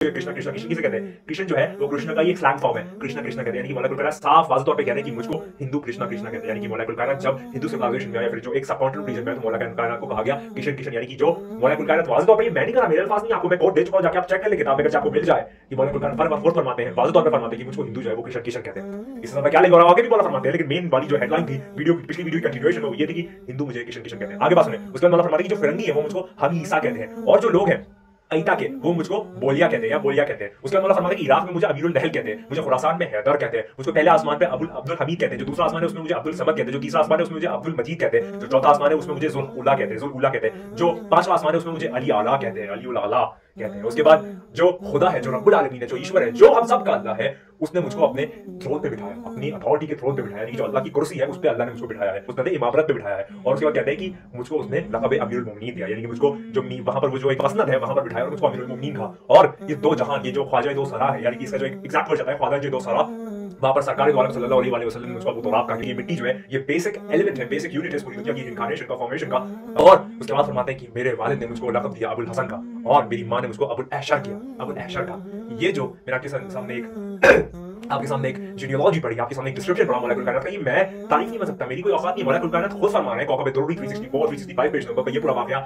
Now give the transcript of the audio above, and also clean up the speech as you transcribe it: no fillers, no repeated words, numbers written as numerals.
कृष्णा कृष्णा कृष्ण किसे कहते हैं? कृष्ण जो है वो कृष्ण का ही एक स्लैंग फॉर्म है। कृष्णा कृष्णा कहते हैं यानी कि मौला कुल कायनात साफ वाज़ेह तौर पे कह रहे हैं कि मुझको हिंदू कृष्णा कृष्णा कहते हैं यानी कि मौला कुल कायनात जब हिंदू सिविलाइजेशन में आया फिर जो एक सबकॉन्टिनेंट रीजन में है तो मौला कायनात को कहा गया कृष्ण कृष्ण यानी कि जो मौला कुल कायनात वाज़ेह तौर पे ये मैं नहीं कर रहा, मेरे अल्फाज नहीं, आपको मैं कोट दे चुका हूं, जाके आप चेक कर ले किताब में, अगर आपको मिल जाए कि मौला कुल कायनात फरमाते हैं वाज़ेह तौर पे फरमाते हैं कि मुझको हिंदू जो है वो कृष्ण कृष्ण कहते हैं। इस तरह क्या लिखा और आगे भी मौला फरमाते हैं, लेकिन मेन वाली जो हेडलाइन थी वीडियो की पिछली वीडियो की कंटिन्यूएशन वो ये थी कि हिंदू मुझे कृष्ण कृष्ण कहते हैं। आगे बात सुने, उसके बाद मौला फरमाते हैं कि जो फिरंगी है वो मुझको हम ईसा कहते हैं और जो लोग हैं अईता के वो मुझको बोलिया कहते हैं या बोलिया कहते हैं। उसके बाद मौला फरमाते हैं कि इराक में मुझे अमीरुल नहल कहते हैं, मुझे खुरासान में हैदर कहते हैं, मुझको पहले आसमान पे अब्दुल हमीद कहते हैं, जो दूसरा आसमान है उसमें मुझे अब्दुल समद कहते हैं, जो तीसरा आसमान है उसमें मुझे अब्दुल मजीद कहते हैं, जो चौथा आसमान है उसमें मुझे जुल उला कहते हैं, जो पांचवा आसमान है उसमें मुझे अली आला कहते हैं, अली उल आला कहते हैं। उसके बाद जो खुदा है, जो रब्बुल आलमीन है, जो ईश्वर है, जो हम सब का अल्लाह है, उसने मुझको अपने थ्रोन पे बिठाया, अपनी अथॉरिटी के थ्रोन पे बिठाया, जो अल्लाह की कुर्सी है उस पे अल्लाह ने मुझको बिठाया है, उसने इमामत पे बिठाया है। और उसके बाद कहते हैं कि मुझको उसने लक़ब अमीरुल मोमिनीन दिया, यानी कि मुझको जो वहां पर वो जो एक मसनद है वहां पर बिठाया और मुझको अमीरुल मोमिनीन कहा। और ये दो जहां, ये जो ख्वाजा दो सरा है, यानी कि इसका जो एग्जैक्ट वर्ड आता है ख्वाजा दो सरा, वहां पर सरकार दो आलम सल्लल्लाहु अलैहि वसल्लम ने मुझको अबू तुराब कहा कि ये मिट्टी जो है ये बेसिक एलिमेंट है, बेसिक यूनिट है पूरी दुनिया की इनकार्नेशन का, फॉर्मेशन का। और उसके बाद फरमाते हैं कि मेरे वालिद ने मुझको लक़ब दिया अबुल हसन का और मेरी मां ने मुझको अबुल अहशर किया, अबुल अहशर का। ये जो मेरे आपके सामने एक जीनियोलॉजी पढ़ी, आपके सामने एक डिस्क्रिप्शन पढ़ा मौला कुल कायनात का, ये मैं तारीफ नहीं कर सकता, मेरी कोई औकात नहीं। मौला कुल कायनात खुद फरमा रहे हैं कौकब दुर्री 364 365 पेज नंबर पर ये पूरा वाकया